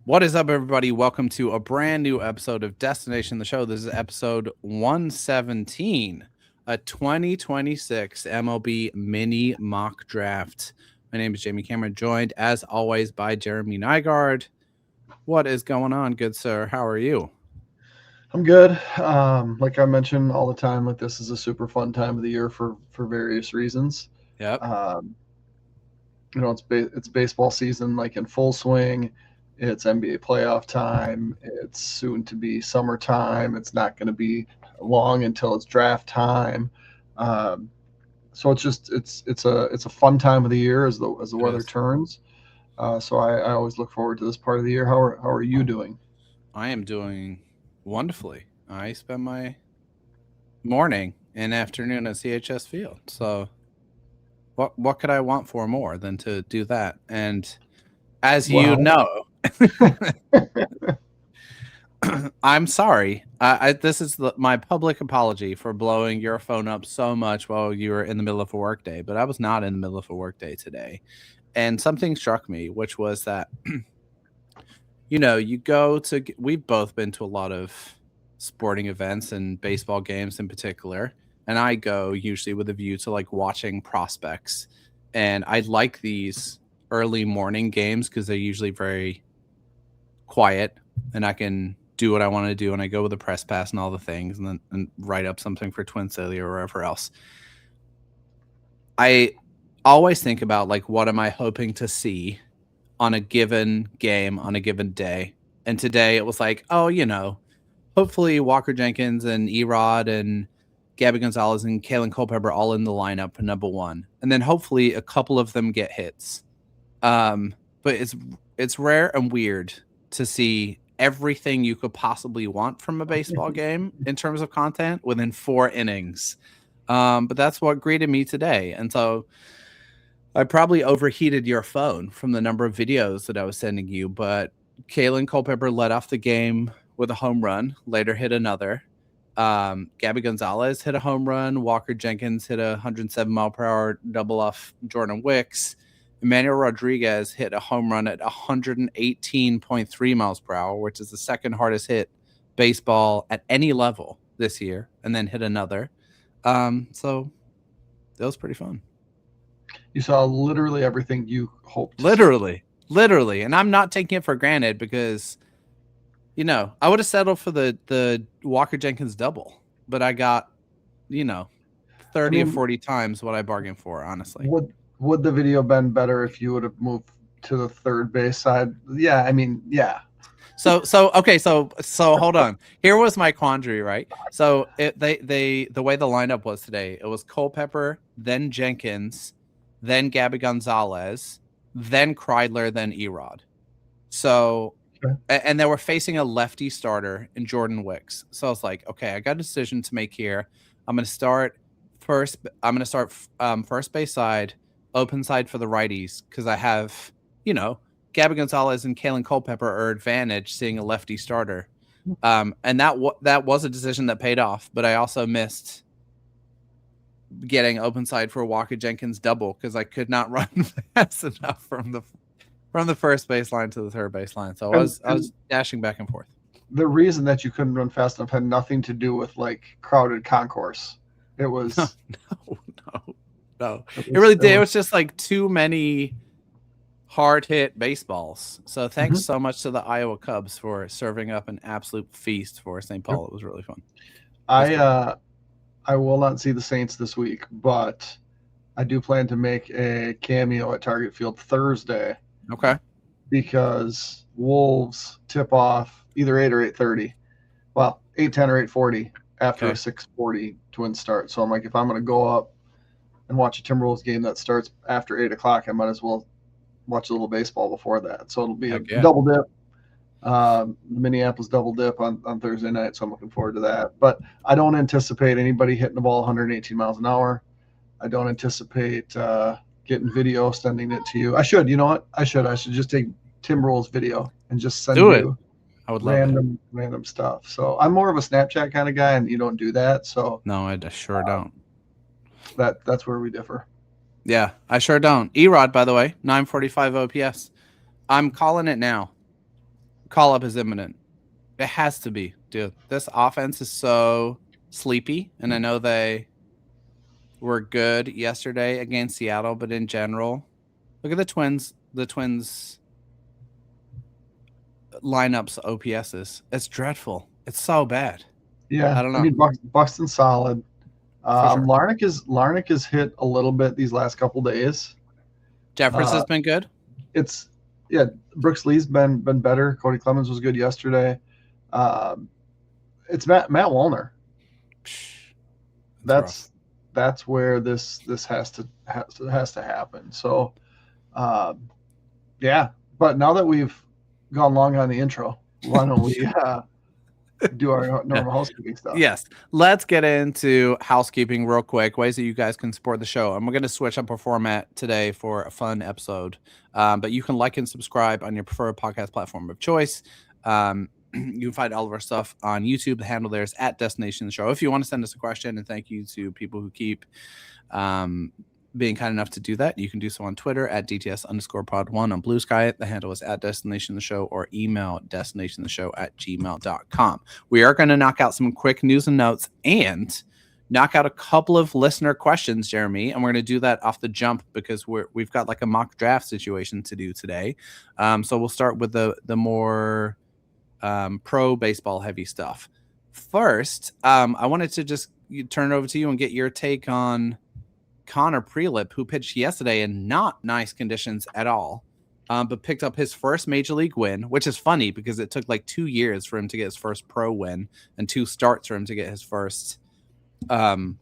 What is up, everybody? Welcome to a brand new episode of Destination the Show. This is episode 117, a 2026 MLB mini mock draft. My name is Jamie Cameron, joined as always by Jeremy Nygaard. What is going on, good sir? How are you? I'm good. Like I mentioned all the time, like this is a super fun time of the year for various reasons. Yep. Um, it's baseball season, like in full swing. It's NBA playoff time. It's soon to be summertime. It's not going to be long until it's draft time. Um, so it's a fun time of the year as the It weather is. turns. So I always look forward to this part of the year. How are you doing? I am doing wonderfully. I spend my morning and afternoon at CHS Field. So what could I want for more than to do that? And as you Well, know, I'm sorry. This is my public apology for blowing your phone up so much while you were in the middle of a workday, but I was not in the middle of a workday today. And something struck me, which was that, we've both been to a lot of sporting events and baseball games in particular. And I go usually with a view to like watching prospects. And I like these early morning games because they're usually very quiet and I can do what I want to do and I go with the press pass and all the things and write up something for Twin City or wherever else. I always think about like what am I hoping to see on a given game on a given day. And today it was like, hopefully Walker Jenkins and Erod and Gabby Gonzalez and Kalen Culpepper all in the lineup for number one. And then hopefully a couple of them get hits. But it's rare and weird to see everything you could possibly want from a baseball game in terms of content within 4 innings. But that's what greeted me today. And so I probably overheated your phone from the number of videos that I was sending you, but Kalen Culpepper led off the game with a home run, later hit another. Gabby Gonzalez hit a home run. Walker Jenkins hit a 107 mile per hour double off Jordan Wicks. Emmanuel Rodriguez hit a home run at 118.3 miles per hour, which is the second hardest hit baseball at any level this year, and then hit another. So that was pretty fun. you saw literally everything you hoped to see. Literally. And I'm not taking it for granted because, I would have settled for the Walker Jenkins double, but I got, you know, I 30 or mean, 40 times what I bargained for, honestly. would the video been better if you would have moved to the third base side? Yeah, I mean, yeah. So hold on. Here was my quandary, right? So the way the lineup was today, it was Culpepper, then Jenkins, then Gabby Gonzalez, then Kreidler, then Erod. So Okay. and they were facing a lefty starter in Jordan Wicks. So I was like, okay, I got a decision to make here. I'm going to start first. I'm going to start first base side, open side for the righties because I have, you know, Gabby Gonzalez and Kalen Culpepper are advantage seeing a lefty starter. And that was a decision that paid off, but I also missed getting open side for a Walker Jenkins double because I could not run fast enough from the first baseline to the third baseline. So I And was dashing back and forth. the reason that you couldn't run fast enough had nothing to do with like crowded concourse. It was No. it It was really it did. It was was just like too many hard hit baseballs. So thanks mhm. so much to the Iowa Cubs for serving up an absolute feast for St. Paul. It was really fun. Let's I go. uh I will not see the Saints this week, but I do plan to make a cameo at Target Field Thursday Okay. because Wolves tip off either 8 or 8:30. Well, 8:10 or 8:40 after a Okay. 6:40 Twins start. So I'm like, if I'm going to go up and watch a Timberwolves game that starts after 8 o'clock, I might as well watch a little baseball before that. So it'll be a Heck yeah. double dip. The Minneapolis double dip on Thursday night, so I'm looking forward to that. But I don't anticipate anybody hitting the ball 118 miles an hour. I don't anticipate getting video, sending it to you. I should, you know what? I should. I should just take Timberwolves video and just send Do it. you I would love it. random stuff. So I'm more of a Snapchat kind of guy, and you don't do that. So No, I sure don't. that's where we differ. Yeah, I sure don't. Erod, by the way, 945 OPS. I'm calling it now. call up is imminent. It has to be, dude. This offense is so sleepy, and I know they were good yesterday against Seattle, but in general, look at the Twins. The Twins lineups OPSs. It's dreadful. It's so bad. Yeah, I don't know. I mean Buxton's solid. For sure. Larnick is hit a little bit these last couple days. Jeffers has been good. Brooks Lee's been better. Cody Clemens was good yesterday. It's Matt Wallner. That's where this has to happen. So, yeah. But now that we've gone long on the intro, why don't we do our normal housekeeping stuff? Yes. Let's get into housekeeping real quick, ways that you guys can support the show. And we're going to switch up our format today for a fun episode. But you can like and subscribe on your preferred podcast platform of choice. You can find all of our stuff on YouTube. The handle there is @Destination the Show. If you want to send us a question, and thank you to people who keep being kind enough to do that, you can do so on Twitter @DTS_pod1 on Blue Sky. The handle is @Destination the Show, or email destinationtheshow@gmail.com. We are going to knock out some quick news and notes and knock out a couple of listener questions, Jeremy, and we're going to do that off the jump because we've got like a mock draft situation to do today. So we'll start with the more pro baseball heavy stuff. First, I wanted to just turn it over to you and get your take on Connor Prielipp, who pitched yesterday in not nice conditions at all, but picked up his first major league win, which is funny because it took like 2 years for him to get his first pro win and 2 starts for him to get his first win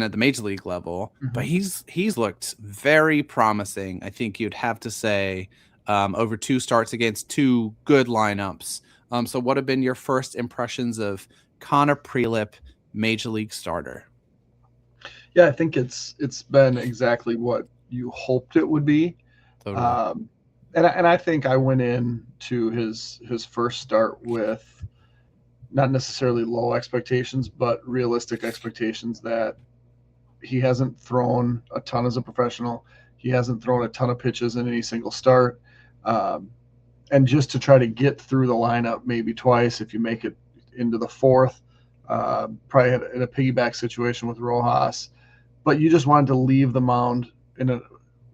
at the major league level. Mm-hmm. But he's looked very promising. I think you'd have to say over 2 starts against 2 good lineups. So what have been your first impressions of Connor Prielipp, major league starter? Yeah, I think it's been exactly what you hoped it would be. Totally. And I think I went in to his first start with not necessarily low expectations, but realistic expectations that he hasn't thrown a ton as a professional. He hasn't thrown a ton of pitches in any single start. And just to try to get through the lineup maybe twice, if you make it into the 4th, probably in a piggyback situation with Rojas. But you just wanted to leave the mound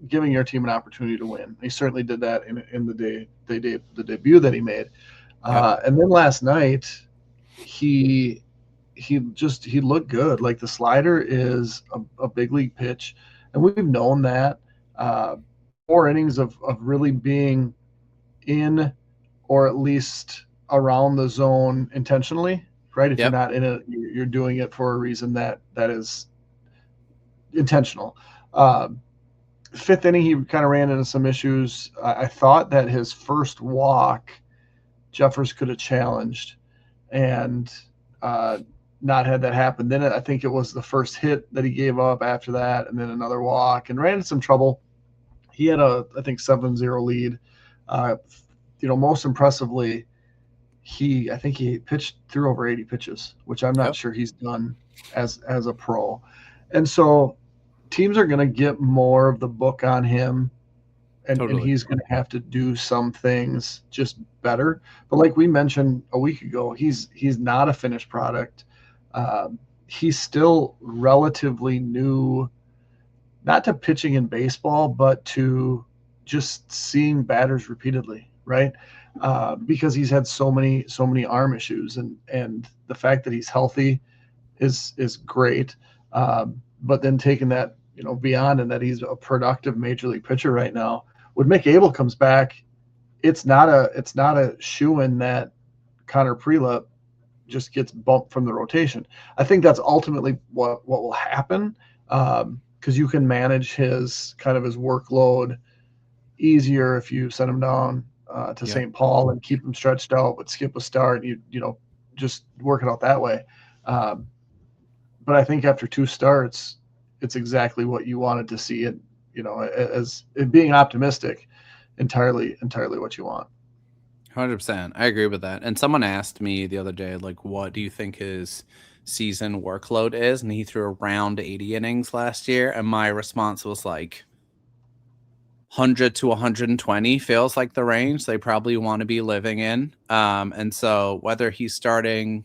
giving your team an opportunity to win. He certainly did that in the debut that he made. And then last night, he looked good. Like, the slider is a big league pitch, and we've known that. 4 innings of really being in, or at least around the zone intentionally, right? If you're not in it, you're doing it for a reason that is intentional. 5th inning, he kind of ran into some issues. I thought that his first walk, Jeffers could have challenged and not had that happen. Then I think it was the first hit that he gave up after that, and then another walk, and ran into some trouble. He had I think 7-0 lead. Most impressively, I think he pitched through over 80 pitches, which I'm not sure he's done as a pro. And so teams are going to get more of the book on him, and he's going to have to do some things just better. But like we mentioned a week ago, he's not a finished product. He's still relatively new, not to pitching in baseball, but to just seeing batters repeatedly, right? Because he's had so many arm issues, and the fact that he's healthy is great. But then taking that beyond, and that he's a productive major league pitcher right now. When Mick Abel comes back, it's not a shoo-in that Connor Prielipp just gets bumped from the rotation. I think that's ultimately what will happen, because you can manage his workload easier if you send him down to St. Paul and keep him stretched out, but skip a start. You just work it out that way. But I think after 2 starts, it's exactly what you wanted to see. It, as it being optimistic, entirely what you want. 100%. I agree with that. And someone asked me the other day, like, what do you think his season workload is? And he threw around 80 innings last year. And my response was like, 100 to 120 feels like the range they probably want to be living in. And so whether he's starting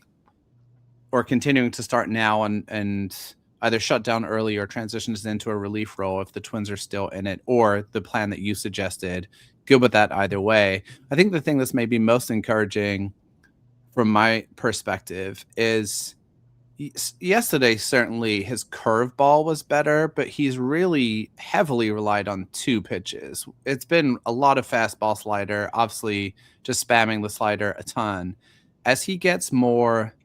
or continuing to start now and either shut down early or transitions into a relief role if the Twins are still in it, or the plan that you suggested, good with that either way. I think the thing that's maybe most encouraging from my perspective is yesterday, certainly his curveball was better, but he's really heavily relied on 2 pitches. It's been a lot of fastball slider, obviously just spamming the slider a ton. As he gets more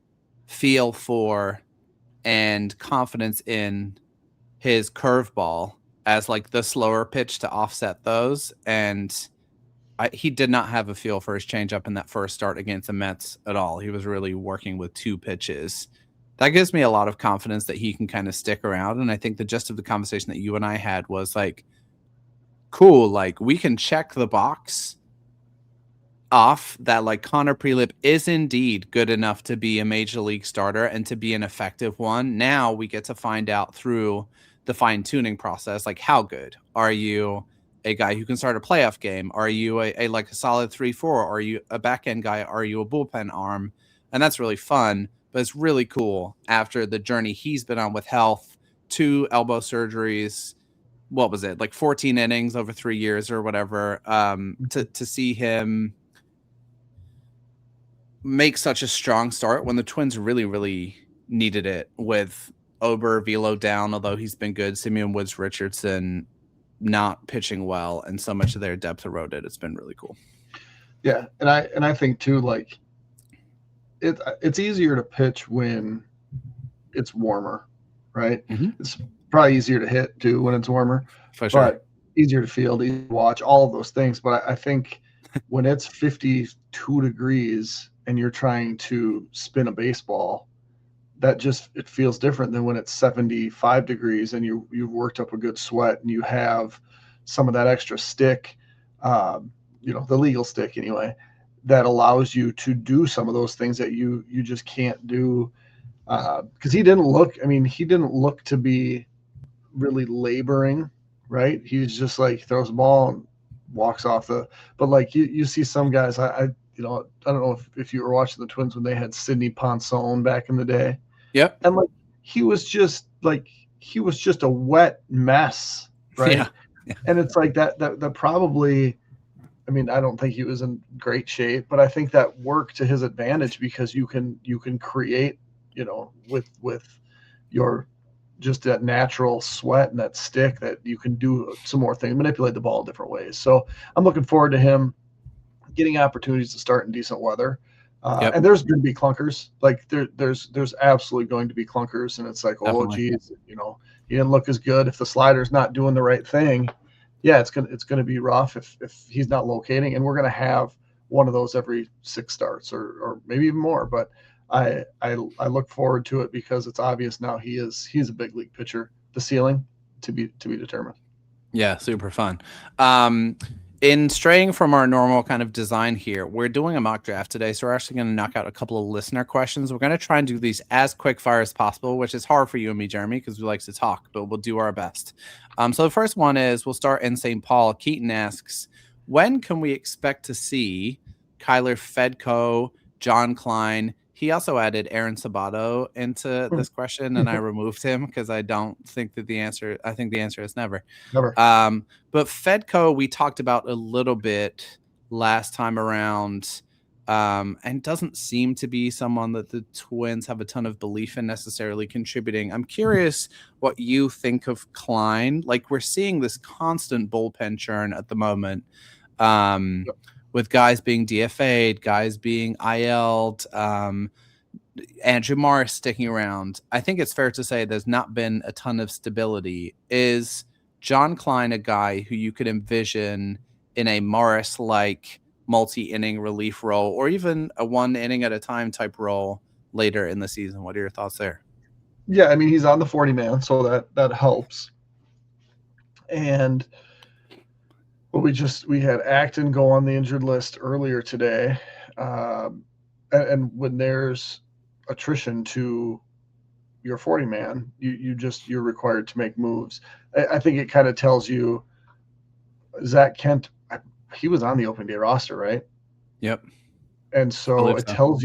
feel for and confidence in his curveball as like the slower pitch to offset those, and he did not have a feel for his changeup in that first start against the Mets at all. He was really working with 2 pitches. That gives me a lot of confidence that he can kind of stick around. And I think the gist of the conversation that you and I had was like, cool, like we can check the box off that like Connor Prielipp is indeed good enough to be a major league starter and to be an effective one. Now we get to find out through the fine-tuning process, like how good are you? A guy who can start a playoff game? Are you a like a solid 3-4? Are you a back end guy? Are you a bullpen arm? And that's really fun, but it's really cool after the journey he's been on with health, 2 elbow surgeries, what was it, like 14 innings over 3 years or whatever, to see him make such a strong start when the Twins really, really needed it with Ober, Velo down, although he's been good, Simeon Woods Richardson not pitching well, and so much of their depth eroded. It's been really cool. Yeah, and I think too, like it's easier to pitch when it's warmer, right? Mm-hmm. It's probably easier to hit too when it's warmer, For sure. but easier to field, easier to watch, all of those things. But I think when it's 52 degrees and you're trying to spin a baseball, that just it feels different than when it's 75 degrees and you've worked up a good sweat and you have some of that extra stick, the legal stick anyway, that allows you to do some of those things that you just can't do. Because he didn't look to be really laboring, right? He's just like throws the ball and walks off but like you see some guys, I don't know if you were watching the Twins when they had Sidney Ponson back in the day. Yep. And like he was just a wet mess, right? Yeah. And it's like that probably, I don't think he was in great shape, but I think that worked to his advantage because you can create, with your just that natural sweat and that stick that you can do some more things, manipulate the ball different ways. So I'm looking forward to him getting opportunities to start in decent weather. Yep. And there's going to be clunkers. Like there's absolutely going to be clunkers, and it's like, Definitely. geez, he didn't look as good. If the slider's not doing the right thing, yeah, it's gonna be rough if he's not locating, and we're gonna have one of those every 6 starts or maybe even more. But I look forward to it because it's obvious now he's a big league pitcher. The ceiling to be determined. Yeah, super fun. In straying from our normal kind of design here, we're doing a mock draft today, so we're actually going to knock out a couple of listener questions. We're going to try and do these as quick fire as possible, which is hard for you and me, Jeremy, because we like to talk, but we'll do our best. So the first one is, we'll start in St. Paul. Keaton asks, when can we expect to see Kyler Fedko, John Klein? He also added Aaron Sabato into this question, and I removed him because I think the answer is never. Never. But Fedko, we talked about a little bit last time around, and doesn't seem to be someone that the Twins have a ton of belief in necessarily contributing. I'm curious what you think of Klein. Like, we're seeing this constant bullpen churn at the moment. With guys being DFA'd, guys being IL'd, Andrew Morris sticking around. I think it's fair to say there's not been a ton of stability. Is John Klein a guy who you could envision in a Morris-like multi-inning relief role, or even a 1 inning at a time type role later in the season? What are your thoughts there? Yeah, he's on the 40-man, so that helps. And we had Acton go on the injured list earlier today, and when there's attrition to your 40-man, you're required to make moves. I think it kind of tells you Zach Kent, he was on the opening day roster, right? Yep. And I so believe it so. tells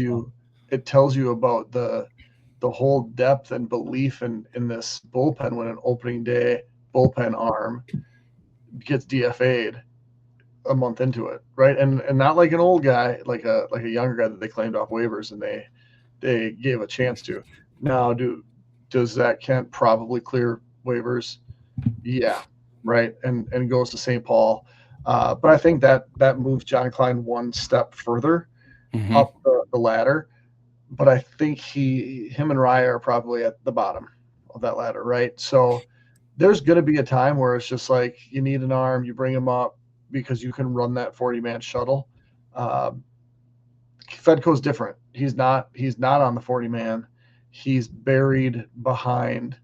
you about the whole depth and belief in this bullpen when an opening day bullpen arm gets DFA'd a month into it, right? And not like an old guy, like a younger guy that they claimed off waivers and they gave a chance to. Now, does Zach Kent probably clear waivers? Yeah, right, and goes to St. Paul. But I think that moves John Klein one step further Mm-hmm. up the ladder. But I think him and Raya are probably at the bottom of that ladder, right? So there's going to be a time where it's just like you need an arm, you bring him up because you can run that 40-man shuttle. Um, Fedko's different. He's not on the 40-man. He's buried behind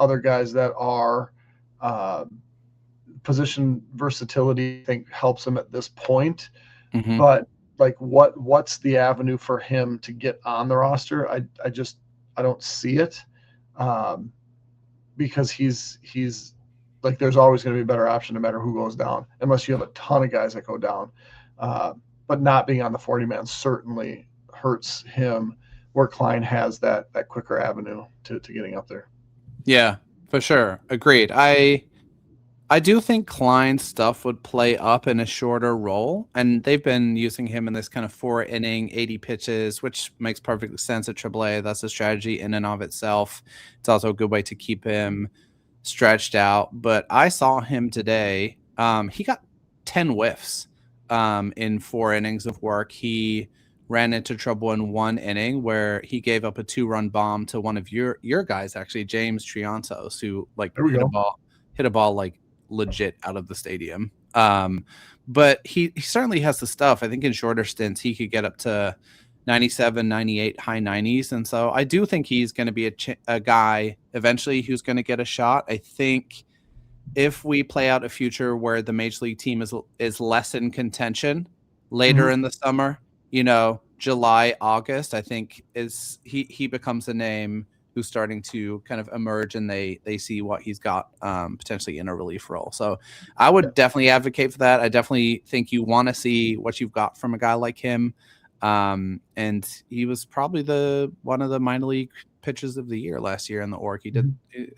other guys that are uh, position versatility. I think helps him at this point, Mm-hmm. but like what's the avenue for him to get on the roster? I don't see it, um, because he's like there's always going to be a better option no matter who goes down, unless you have a ton of guys that go down. Uh, but not being on the 40-man certainly hurts him, where Klein has that quicker avenue to getting up there. Yeah, for sure. Agreed. I do think Klein's stuff would play up in a shorter role, and they've been using him in this kind of 4-inning, 80 pitches, which makes perfect sense at AAA. That's a strategy in and of itself. It's also a good way to keep him stretched out. But I saw him today. He got 10 whiffs in 4 innings of work. He ran into trouble in 1 inning where he gave up a 2-run bomb to one of your guys, actually, James Triantos, who like There we go. hit a ball like legit out of the stadium. But he certainly has the stuff. I think in shorter stints he could get up to 97, 98, high 90s. And so I do think he's going to be a guy eventually who's going to get a shot. I think if we play out a future where the major league team is less in contention later in the summer, July, August, I think he becomes a name who's starting to kind of emerge, and they see what he's got potentially in a relief role. So I would definitely advocate for that. I definitely think you want to see what you've got from a guy like him. And he was probably one of the minor league pitchers of the year last year in the org. He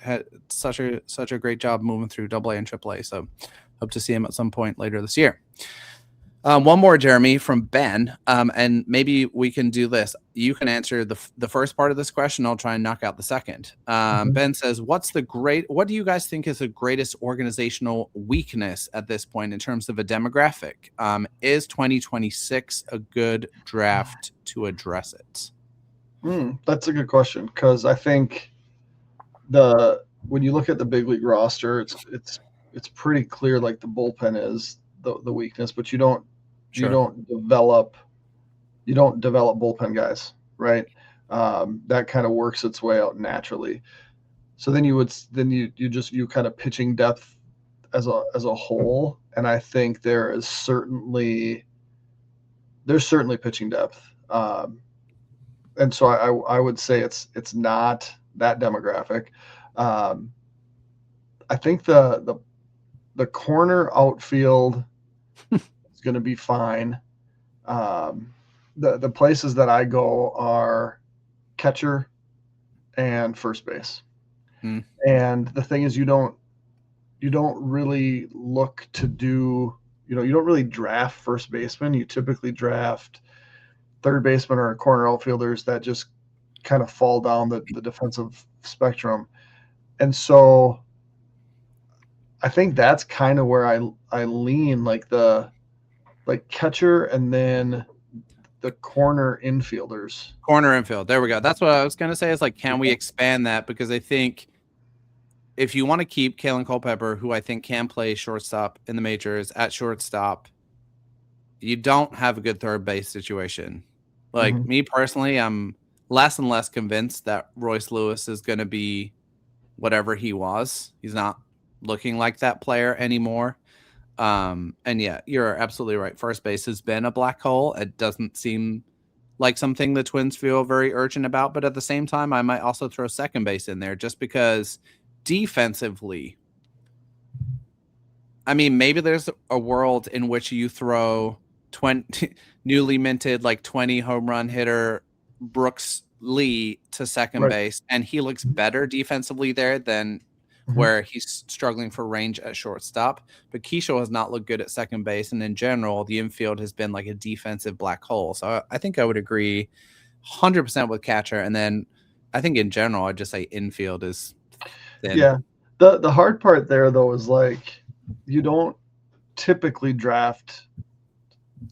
had such a great job moving through AA and AAA. So hope to see him at some point later this year. One more, Jeremy, from Ben, and maybe we can do this. You can answer the first part of this question. I'll try and knock out the second. Ben says, what do you guys think is the greatest organizational weakness at this point in terms of a demographic? Is 2026 a good draft to address it? That's a good question, because I think when you look at the big league roster, it's pretty clear like the bullpen is the weakness, but you don't develop bullpen guys, right? That kind of works its way out naturally. So then you kind of pitching depth as a whole, and I think there's certainly pitching depth, and so I would say it's not that demographic. I think the corner outfield is going to be fine. The places that I go are catcher and first base. And the thing is, you don't really look to do, you don't really draft first baseman. You typically draft third baseman or corner outfielders that just kind of fall down the defensive spectrum. And so I think that's kind of where I lean, like catcher and then the corner infielders. Corner infield. There we go. That's what I was going to say, is like, can we expand that? Because I think if you want to keep Kalen Culpepper, who I think can play shortstop in the majors, at shortstop, you don't have a good third base situation. Like me personally, I'm less and less convinced that Royce Lewis is going to be whatever he was. He's not looking like that player anymore. And yeah, you're absolutely right. First base has been a black hole. It doesn't seem like something the Twins feel very urgent about, but at the same time, I might also throw second base in there just because defensively, I mean, maybe there's a world in which you throw 20 newly minted, like 20 home run hitter Brooks Lee to second Right. base, and he looks better defensively there than where he's struggling for range at shortstop. But Keishel has not looked good at second base, and in general, the infield has been like a defensive black hole. So I think I would agree 100% with catcher, and then I think in general, I'd just say infield is thin. Yeah. The hard part there though is like you don't typically draft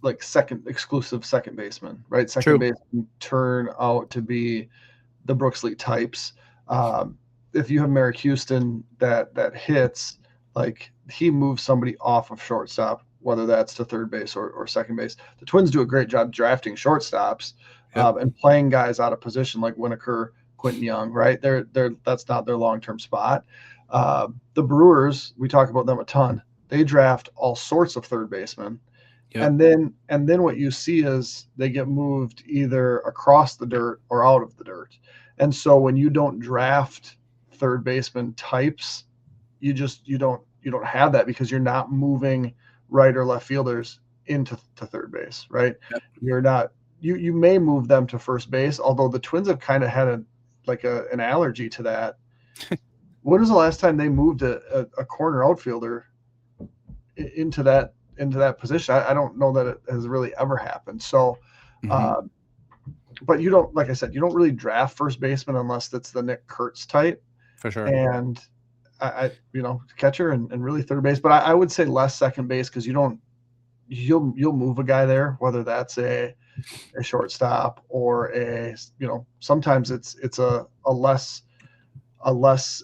like exclusive second baseman, right? Second baseman turn out to be the Brooks Lee types. If you have Merrick Houston that hits, like he moves somebody off of shortstop, whether that's to third base or second base. The Twins do a great job drafting shortstops and playing guys out of position like Winokur, Quentin Young, right? That's not their long-term spot. The Brewers, we talk about them a ton. They draft all sorts of third basemen. Yep. And then what you see is they get moved either across the dirt or out of the dirt. And so when you don't draft third baseman types, you don't have that because you're not moving right or left fielders into third base, right? Yep. You're not you may move them to first base, although the Twins have kind of had an allergy to that. When was the last time they moved a corner outfielder into that position? I don't know that it has really ever happened. So, but you don't, like I said, you don't really draft first baseman unless it's the Nick Kurtz type. For sure. And I catcher and really third base, but I would say less second base because you'll move a guy there, whether that's a shortstop or sometimes it's a less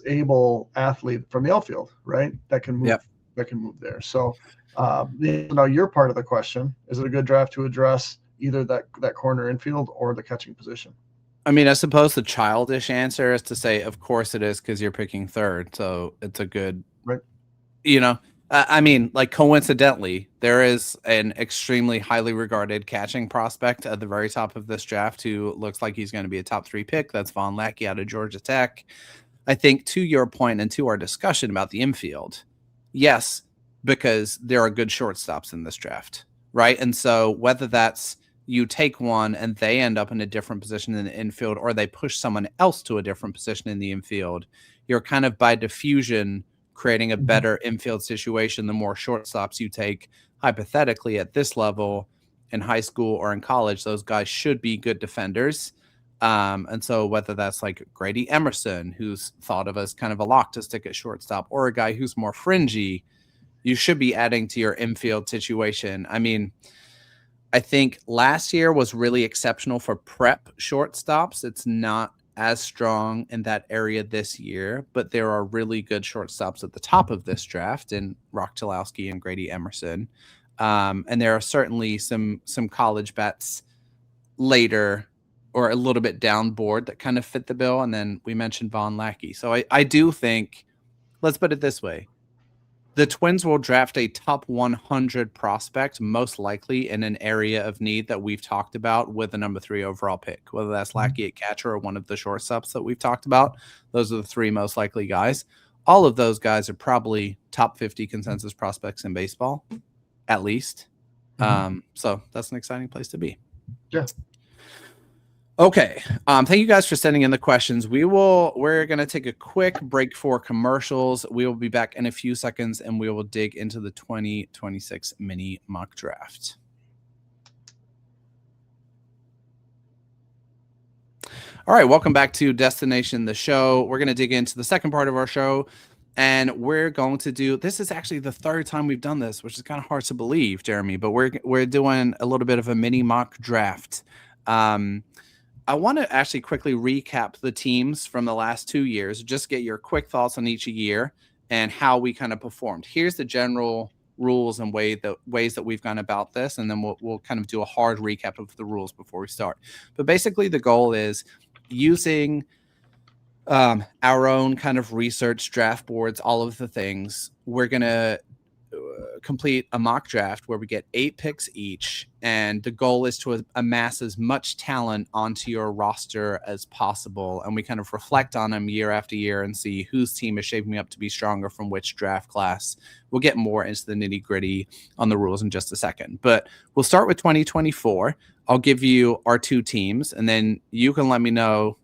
able athlete from the outfield, right? That can move. Yep. That can move there. So now your part of the question, is it a good draft to address either that corner infield or the catching position? I mean, I suppose the childish answer is to say, of course it is, because you're picking third. So it's a good, right. I mean, like coincidentally, there is an extremely highly regarded catching prospect at the very top of this draft who looks like he's going to be a top 3 pick. That's Von Lackey out of Georgia Tech. I think to your point and to our discussion about the infield, yes, because there are good shortstops in this draft, right? And so whether that's you take one and they end up in a different position in the infield, or they push someone else to a different position in the infield, you're kind of by diffusion creating a better infield situation the more shortstops you take. Hypothetically, at this level in high school or in college, those guys should be good defenders. And so whether that's like Grady Emerson, who's thought of as kind of a lock to stick at shortstop, or a guy who's more fringy, you should be adding to your infield situation. I mean, I think last year was really exceptional for prep shortstops. It's not as strong in that area this year, but there are really good shortstops at the top of this draft in Rock Chalowski and Grady Emerson. And there are certainly some college bets later or a little bit down board that kind of fit the bill. And then we mentioned Von Lackey. So I do think, let's put it this way. The Twins will draft a top 100 prospect, most likely in an area of need that we've talked about with the number 3 overall pick, whether that's Lackey at catcher or one of the shortstops that we've talked about. Those are the 3 most likely guys. All of those guys are probably top 50 consensus prospects in baseball, at least. So that's an exciting place to be. Yeah. Okay. Thank you guys for sending in the questions. We're going to take a quick break for commercials. We will be back in a few seconds and we will dig into the 2026 mini mock draft. All right. Welcome back to Destination the Show. We're going to dig into the second part of our show, and we're going to do, this is actually the 3rd time we've done this, which is kind of hard to believe, Jeremy, but we're doing a little bit of a mini mock draft. I want to actually quickly recap the teams from the last 2 years, just get your quick thoughts on each year and how we kind of performed. Here's the general rules and ways that we've gone about this, and then we'll kind of do a hard recap of the rules before we start. But basically the goal is using our own kind of research, draft boards, all of the things. We're going to complete a mock draft where we get 8 picks each, and the goal is to amass as much talent onto your roster as possible, and we kind of reflect on them year after year and see whose team is shaping up to be stronger from which draft class. We'll get more into the nitty-gritty on the rules in just a second, but we'll start with 2024. I'll give you our 2 teams, and then you can let me know,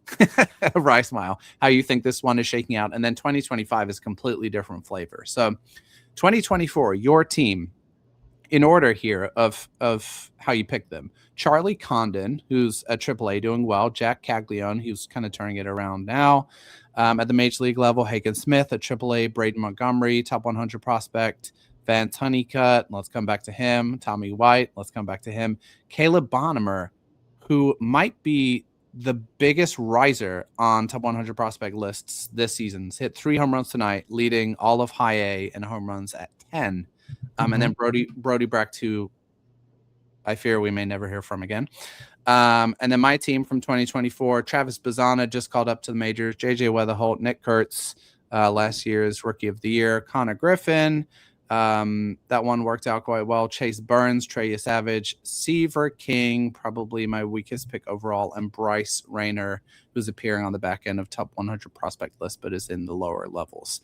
Rye smile, how you think this one is shaking out, and then 2025 is completely different flavor. So 2024, your team, in order here of how you pick them: Charlie Condon, who's at AAA doing well; Jack Caglione, who's kind of turning it around now at the major league level; Hagen Smith at AAA; Braden Montgomery, top 100 prospect; Vance Honeycutt, let's come back to him; Tommy White, let's come back to him; Caleb Bonham, who might be the biggest riser on top 100 prospect lists this season. He's hit 3 home runs tonight, leading all of high A in home runs at 10. And then Brody Brecht, who I fear we may never hear from again. And then my team from 2024, Travis Bazzana just called up to the majors; JJ Weatherholt, Nick Kurtz, last year's Rookie of the Year; Connor Griffin, that one worked out quite well; Chase Burns, Trey Savage, Seaver King, probably my weakest pick overall, and Bryce Rayner, who's appearing on the back end of top 100 prospect list but is in the lower levels.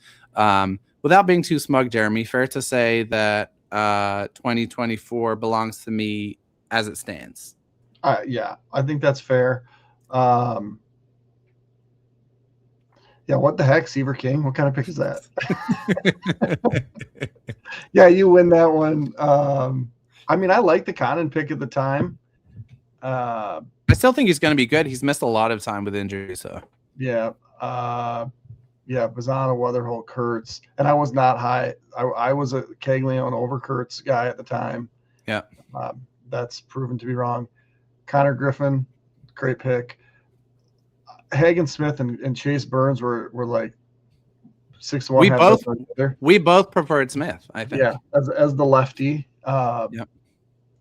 Without being too smug, Jeremy, fair to say that 2024 belongs to me as it stands. Yeah, I think that's fair. Yeah, what the heck, Seaver King? What kind of pick is that? Yeah, you win that one. I mean, I like the Condon pick at the time. I still think he's going to be good. He's missed a lot of time with injury, so. Yeah. Yeah, Bazzana, Weatherholt, Kurtz. And I was not high. I was a Caglione over Kurtz guy at the time. Yeah. That's proven to be wrong. Connor Griffin, great pick. Hagen Smith and Chase Burns were like 6 to 1. We both preferred Smith, I think. Yeah, as the lefty. Yep.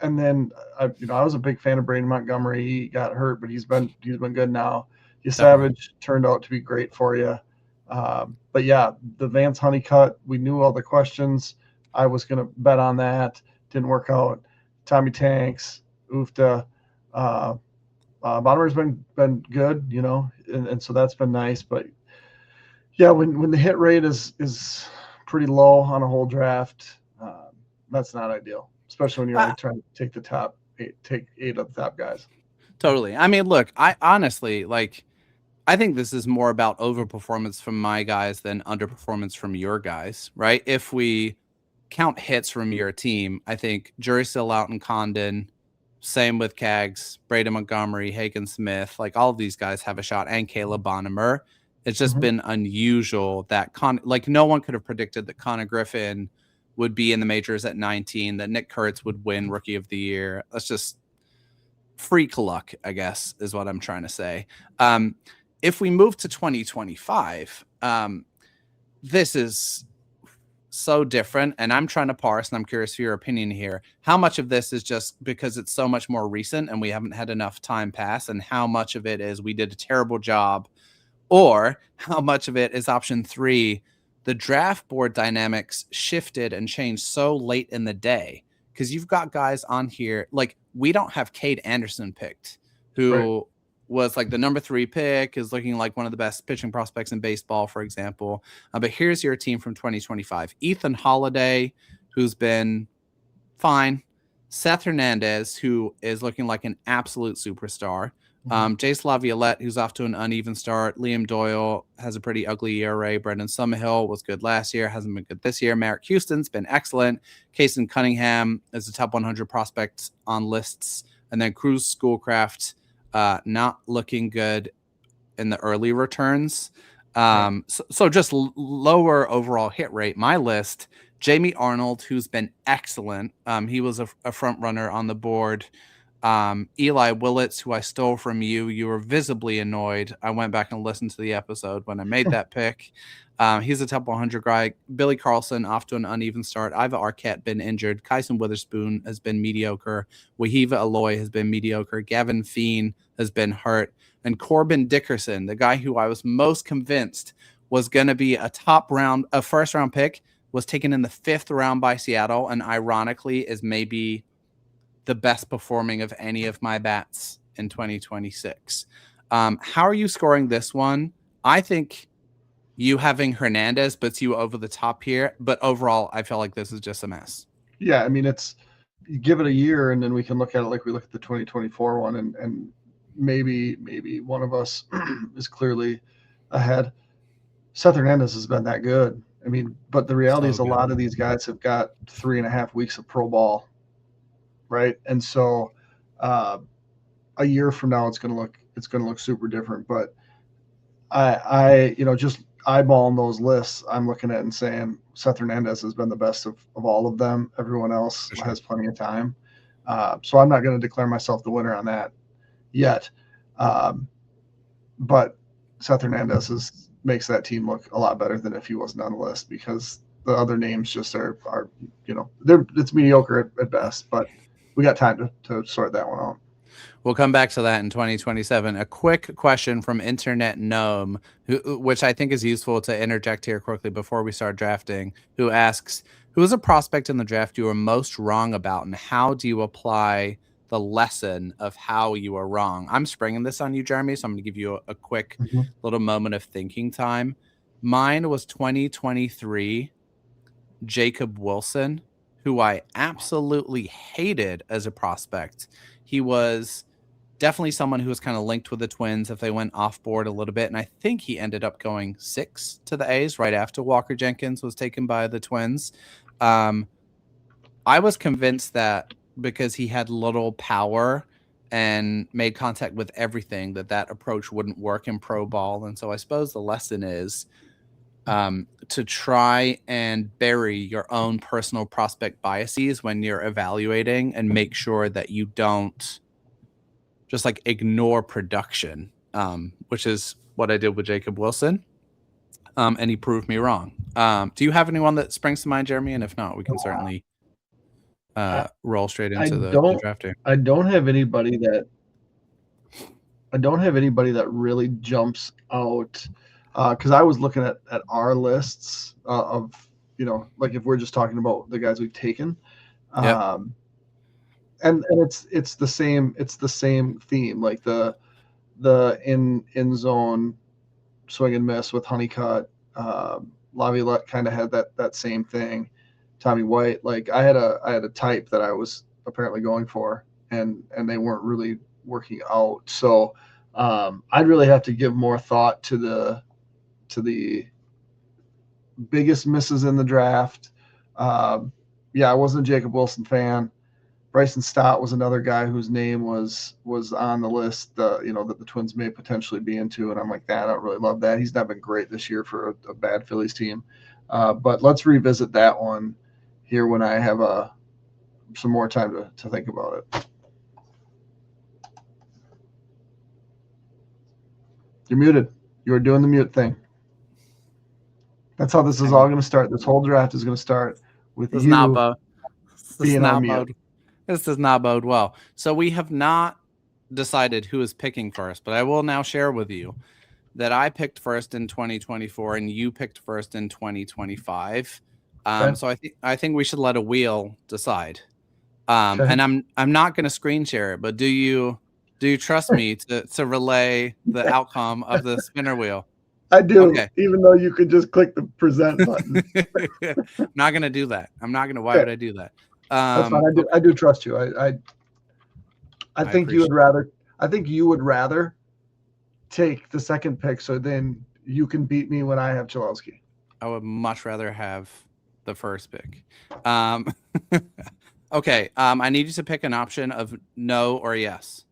And then I was a big fan of Braden Montgomery. He got hurt, but he's been good now. Savage turned out to be great for you. But yeah, the Vance Honeycutt, we knew all the questions. I was going to bet on that. Didn't work out. Tommy Tanks, Ufta. Bonner's been good, and so that's been nice. But yeah, when the hit rate is pretty low on a whole draft, that's not ideal, especially when you're only trying to take the top 8, take 8 of the top guys. Totally. I mean, look, I honestly, I think this is more about overperformance from my guys than underperformance from your guys, right? If we count hits from your team, I think jury's still out in Condon. Same with Cags, Braden Montgomery, Hagen Smith. All of these guys have a shot, and Caleb Bonham. It's just been unusual that no one could have predicted that Connor Griffin would be in the majors at 19, that Nick Kurtz would win Rookie of the Year. That's just freak luck, I guess, is what I'm trying to say. If we move to 2025, this is so different, and I'm trying to parse, and I'm curious for your opinion here. How much of this is just because it's so much more recent and we haven't had enough time pass, and how much of it is we did a terrible job, or how much of it is option 3, the draft board dynamics shifted and changed so late in the day? Because you've got guys on here, we don't have Cade Anderson picked, who was the number 3 pick, is looking like one of the best pitching prospects in baseball, for example. But here's your team from 2025. Ethan Holiday, who's been fine. Seth Hernandez, who is looking like an absolute superstar. Jace Laviolette, who's off to an uneven start. Liam Doyle has a pretty ugly ERA. Brendan Summerhill was good last year, hasn't been good this year. Merrick Houston's been excellent. Kason Cunningham is a top 100 prospect on lists. And then Cruz Schoolcraft, not looking good in the early returns. So just lower overall hit rate. My list, Jamie Arnold, who's been excellent. He was a front runner on the board. Eli Willits, who I stole from you. You were visibly annoyed. I went back and listened to the episode when I made that pick. He's a top 100 guy. Billy Carlson off to an uneven start. Iva Arquette been injured. Kyson Witherspoon has been mediocre. Wahiva Aloy has been mediocre. Gavin Feen has been hurt. And Corbin Dickerson, the guy who I was most convinced was going to be a first round pick, was taken in the 5th round by Seattle, and ironically is maybe the best performing of any of my bats in 2026. How are you scoring this one? I think you having Hernandez puts you over the top here, but overall, I feel like this is just a mess. Yeah, I mean, it's you give it a year, and then we can look at it like we look at the 2024 one, and maybe one of us is clearly ahead. Seth Hernandez has been that good. I mean, but the reality is a lot of these guys have got 3.5 weeks of pro ball, right? And so a year from now, it's going to look super different. But I just eyeballing those lists, I'm looking at and saying Seth Hernandez has been the best of all of them. Everyone else has plenty of time. So I'm not going to declare myself the winner on that yet. But Seth Hernandez makes that team look a lot better than if he wasn't on the list, because the other names just are it's mediocre at best, but we got time to sort that one out. We'll come back to that in 2027. A quick question from Internet Gnome, which I think is useful to interject here quickly before we start drafting, who asks, who is a prospect in the draft you were most wrong about, and how do you apply the lesson of how you are wrong? I'm springing this on you, Jeremy, so I'm going to give you a quick little moment of thinking time. Mine was 2023 Jacob Wilson, who I absolutely hated as a prospect. He was definitely someone who was kind of linked with the Twins if they went off board a little bit. And I think he ended up going 6 to the A's right after Walker Jenkins was taken by the Twins. I was convinced that because he had little power and made contact with everything, that approach wouldn't work in pro ball. And so I suppose the lesson is to try and bury your own personal prospect biases when you're evaluating, and make sure that you don't just like ignore production, which is what I did with Jacob Wilson. And he proved me wrong. Do you have anyone that springs to mind, Jeremy? And if not, we can certainly roll straight into the drafting. I don't have anybody that really jumps out, because I was looking at our lists of, like if we're just talking about the guys we've taken, and it's the same theme, like the in zone swing and miss with Honeycutt. Laviolette kind of had that same thing. Tommy White, like I had a type that I was apparently going for, and they weren't really working out. So I'd really have to give more thought to the biggest misses in the draft. I wasn't a Jacob Wilson fan. Bryson Stott was another guy whose name was on the list, that the Twins may potentially be into, and I'm like, I don't really love that. He's not been great this year for a bad Phillies team. But let's revisit that one here when I have some more time to think about it. You're muted. You're doing the mute thing. That's how this is all going to start. This whole draft is going to start with you being on mute. This does not bode well. So we have not decided who is picking first, but I will now share with you that I picked first in 2024 and you picked first in 2025. Okay. So I think we should let a wheel decide. Okay. And I'm not going to screen share it, but do you trust me to relay the outcome of the spinner wheel? I do, okay. Even though you could just click the present button. I'm not going to do that. Why would I do that? That's fine. I do trust you. I think you would rather. I think you would rather take the second pick, so then you can beat me when I have Cholowski. I would much rather have the first pick. Okay. I need you to pick an option of no or yes.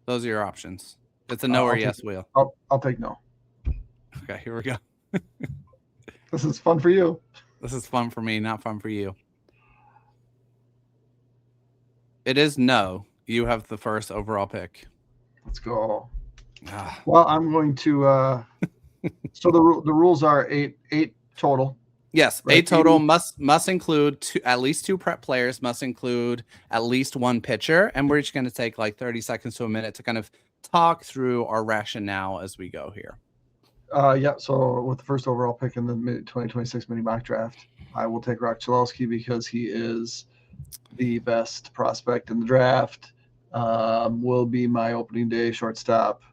Those are your options. It's a no or yes wheel. I'll take no. Okay, here we go. This is fun for you. This is fun for me, not fun for you. It is no. You have the first overall pick. Let's go. Well, I'm going to. So the rules are eight total. Yes, right? 8 total. Must include at least 2 prep players. Must include at least 1 pitcher, and we're just going to take like 30 seconds to a minute to kind of talk through our rationale as we go here. Yeah, so with the first overall pick in the 2026 mini mock draft, I will take Rock Chalowski because he is the best prospect in the draft. Will be my opening day shortstop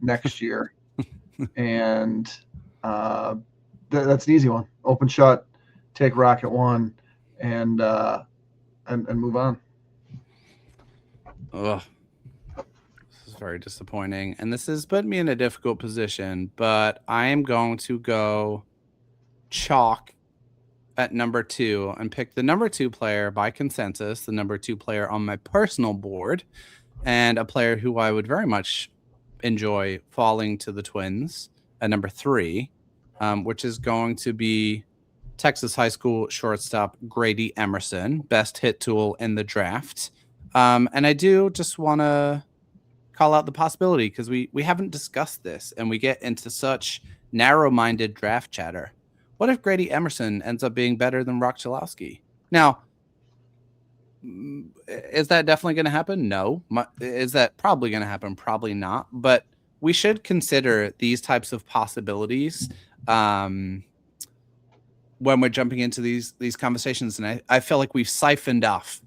next year, and uh, that's an easy one. Open shut, take Rock at one, and and move on. Ugh, this is very disappointing, and this has put me in a difficult position. But I am going to go chalk at number 2 and pick the number 2 player by consensus, the number 2 player on my personal board, and a player who I would very much enjoy falling to the Twins at number 3, which is going to be Texas high school shortstop Grady Emerson, best hit tool in the draft. And I do just want to call out the possibility because we haven't discussed this and we get into such narrow-minded draft chatter. What if Grady Emerson ends up being better than Rock Chalowski? Now, is that definitely going to happen? No. Is that probably going to happen? Probably not. But we should consider these types of possibilities when we're jumping into these conversations. And I feel like we've siphoned off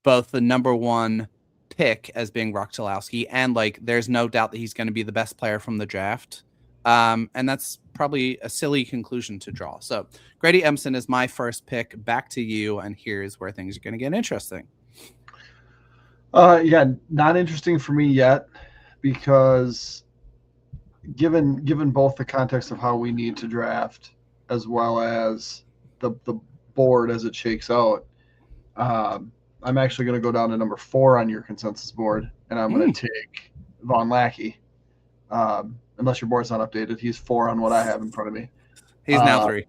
both the number 1 pick as being Rock Chalowski and like there's no doubt that he's going to be the best player from the draft. And that's probably a silly conclusion to draw. So Grady Emerson is my first pick. Back to you, and here's where things are going to get interesting. Yeah, not interesting for me yet because given both the context of how we need to draft as well as the board as it shakes out, I'm actually going to go down to number 4 on your consensus board, and I'm going to take Von Lackey. Unless your board's not updated, he's 4 on what I have in front of me. He's now 3.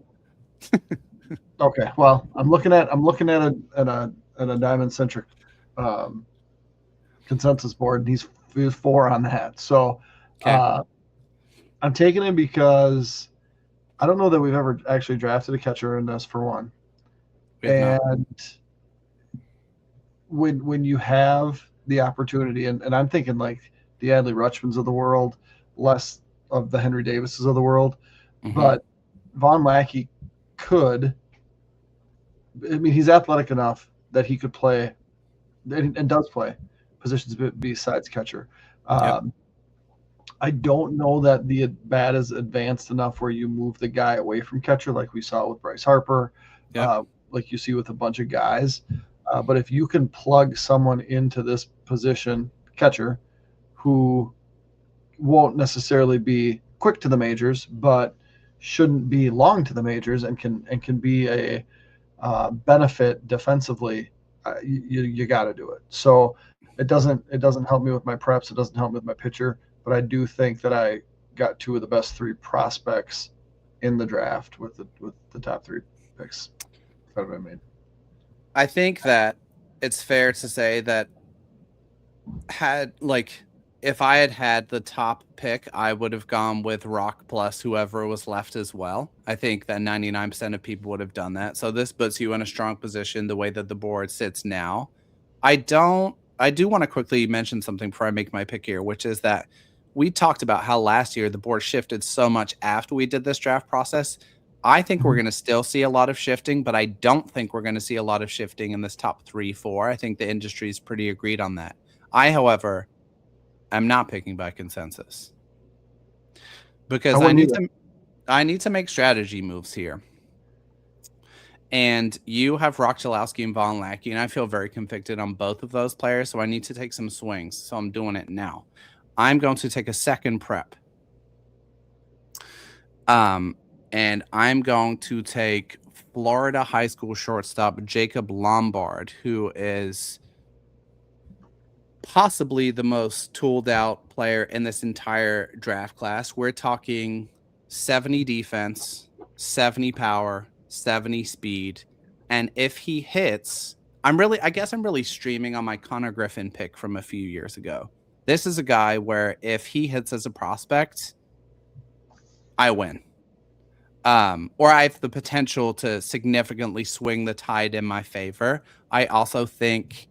Okay, well, I'm looking at a diamond centric consensus board, and he's 4 on that. So Okay. I'm taking him because I don't know that we've ever actually drafted a catcher in this, for one. And when you have the opportunity, and I'm thinking like the Adley Rutschmans of the world, less of the Henry Davises of the world, but Von Lackey could. I mean, he's athletic enough that he could play, and does play positions besides catcher. I don't know that the bat is advanced enough where you move the guy away from catcher like we saw with Bryce Harper, like you see with a bunch of guys. But if you can plug someone into this position, catcher, who won't necessarily be quick to the majors, but shouldn't be long to the majors, and can be a benefit defensively, you got to do it. So it doesn't help me with my preps. It doesn't help me with my pitcher, but I do think that I got 2 of the best 3 prospects in the draft with the top 3 picks that have been made. I think that it's fair to say that if I had the top pick, I would have gone with Rock plus whoever was left as well. I think that 99% of people would have done that. So this puts you in a strong position the way that the board sits now. I do want to quickly mention something before I make my pick here, which is that we talked about how last year the board shifted so much after we did this draft process. I think we're going to still see a lot of shifting, but I don't think we're going to see a lot of shifting in this top 3, 4. I think the industry is pretty agreed on that. I, however, am not picking by consensus because I need to make strategy moves here. And you have Rock Chalowski and Von Lackey, and I feel very convicted on both of those players, so I need to take some swings. So I'm doing it now. I'm going to take a second prep. And I'm going to take Florida high school shortstop Jacob Lombard, who is possibly the most tooled out player in this entire draft class. We're talking 70 defense, 70 power, 70 speed. And if he hits, I guess I'm really streaming on my Connor Griffin pick from a few years ago. This is a guy where if he hits as a prospect, I win. Or I have the potential to significantly swing the tide in my favor. I also think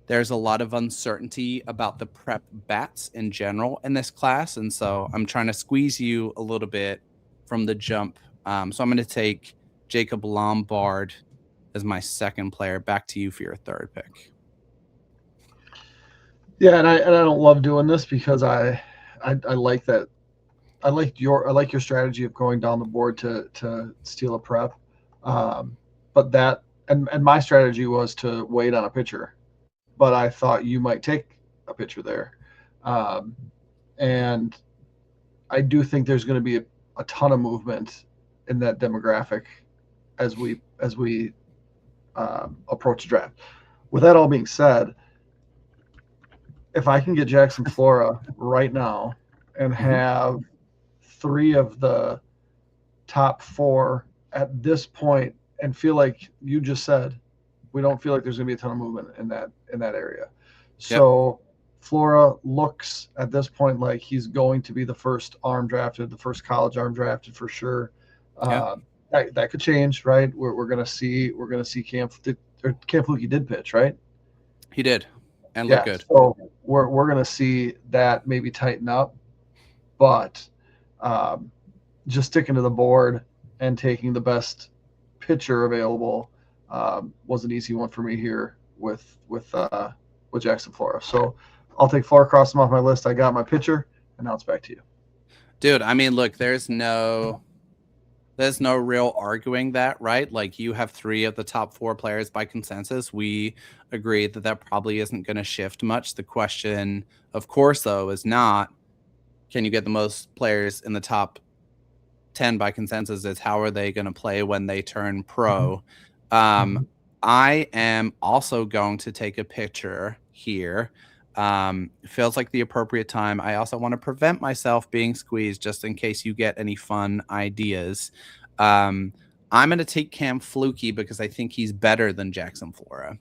there's a lot of uncertainty about the prep bats in general in this class. And so I'm trying to squeeze you a little bit from the jump. So I'm going to take Jacob Lombard as my second player. Back to you for your third pick. Yeah, and I don't love doing this because I like that. I like your strategy of going down the board to steal a prep. But that and my strategy was to wait on a pitcher, but I thought you might take a pitcher there. Um, and I do think there's going to be a ton of movement in that demographic as we approach the draft. With that all being said, if I can get Jackson Flora right now and have three of the top four at this point, and feel like you just said, we don't feel like there's going to be a ton of movement in that area. So Flora looks at this point like he's going to be the first arm drafted, the first college arm drafted for sure. That could change, right? We're going to see Cam Flukie did pitch, right? He did, and looked good. So we're going to see that maybe tighten up, but just sticking to the board and taking the best pitcher available was an easy one for me here with Jackson Flora. So I'll take Flora, cross him off my list. I got my pitcher, and now it's back to you. Dude, I mean, look, there's no real arguing that, right? Like, you have three of the top four players by consensus. We agreed that probably isn't going to shift much. The question, of course, though, is not can you get the most players in the top 10 by consensus? Is how are they going to play when they turn pro? I am also going to take a pitcher here. Feels like the appropriate time. I also want to prevent myself being squeezed just in case you get any fun ideas. I'm going to take Cam Flukie because I think he's better than Jackson Flora.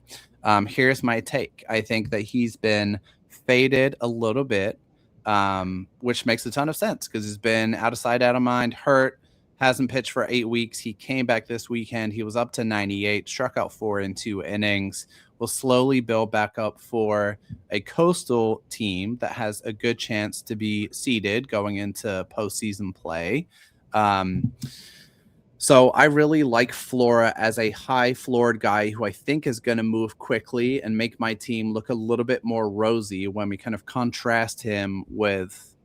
Here's my take. I think that he's been faded a little bit, which makes a ton of sense because he's been out of sight, out of mind, hurt, hasn't pitched for 8 weeks. He came back this weekend. He was up to 98, struck out 4 in 2 innings. Will slowly build back up for a Coastal team that has a good chance to be seeded going into postseason play. So I really like Flora as a high-floored guy who I think is going to move quickly and make my team look a little bit more rosy when we kind of contrast him with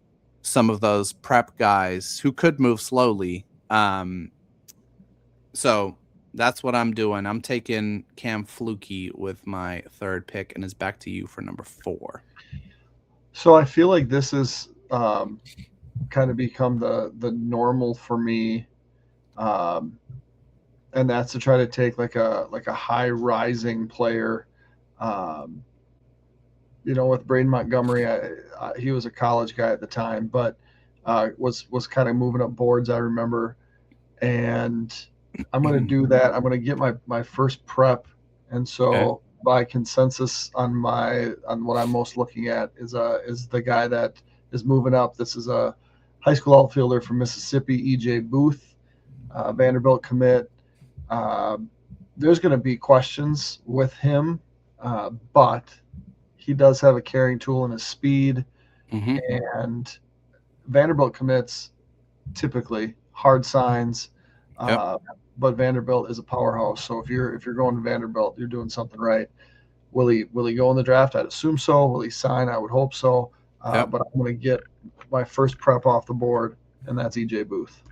some of those prep guys who could move slowly. So that's what I'm doing. I'm taking Cam Flukie with my third pick, and it's back to you for number 4. So I feel like this is kind of become the normal for me, and that's to try to take like a high rising player. With Braden Montgomery, he was a college guy at the time, but was kind of moving up boards, I remember. And I'm going to do that. I'm going to get my first prep. And so by consensus on what I'm most looking at is the guy that is moving up. This is a high school outfielder from Mississippi, EJ Booth, Vanderbilt commit. There's going to be questions with him, but he does have a carrying tool in his speed. And Vanderbilt commits typically hard signs, but Vanderbilt is a powerhouse. So if you're going to Vanderbilt, you're doing something right. Will he go in the draft? I'd assume so. Will he sign? I would hope so. But I'm going to get my first prep off the board, and that's EJ Booth.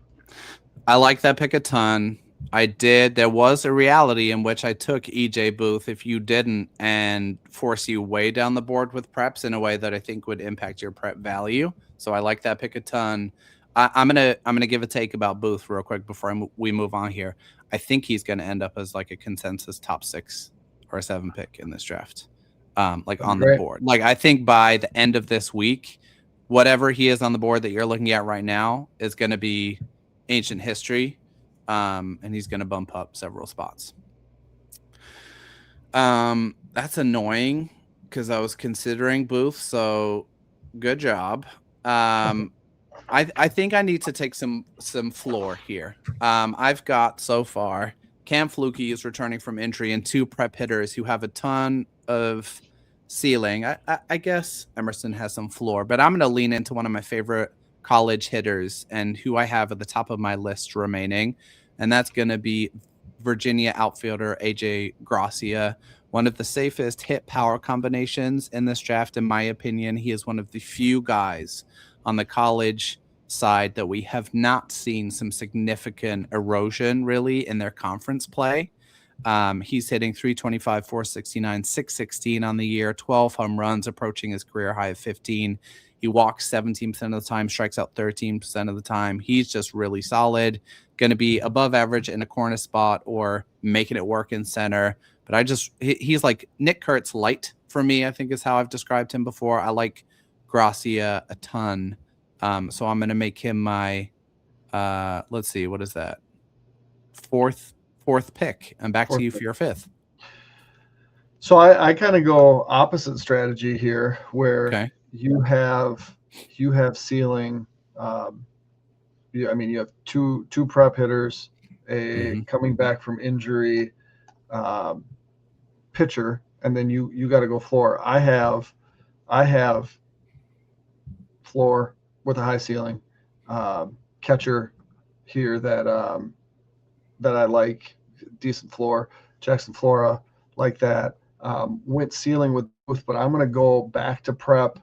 I like that pick a ton. I did. There was a reality in which I took EJ Booth if you didn't, and force you way down the board with preps in a way that I think would impact your prep value. So I like that pick a ton. I'm gonna give a take about Booth real quick before we move on here. I think he's gonna end up as like a consensus top 6 or 7 pick in this draft, like on the board. Like I think by the end of this week, whatever he is on the board that you're looking at right now is going to be ancient history, and he's going to bump up several spots. That's annoying because I was considering Booth, so good job. I think I need to take some floor here. I've got so far Cam Flukie is returning from injury and 2 prep hitters who have a ton of ceiling. I guess Emerson has some floor, but I'm going to lean into one of my favorite college hitters and who I have at the top of my list remaining. And that's going to be Virginia outfielder AJ Gracia, one of the safest hit power combinations in this draft, in my opinion. He is one of the few guys on the college side that we have not seen some significant erosion really in their conference play. He's hitting 325, 469, 616 on the year, 12 home runs, approaching his career high of 15. He walks 17% of the time, strikes out 13% of the time. He's just really solid, going to be above average in a corner spot or making it work in center. But he's like Nick Kurtz light for me, I think is how I've described him before. I like Gracia a ton. So I'm going to make him my, let's see, what is that? Fourth pick. I'm back to you for your fifth. So I kind of go opposite strategy here, where you have ceiling. You have two prep hitters, a coming back from injury pitcher, and then you got to go floor. I have floor with a high ceiling, catcher here that I like, decent floor. Jackson Flora, like that. Went ceiling with both, but I'm going to go back to prep,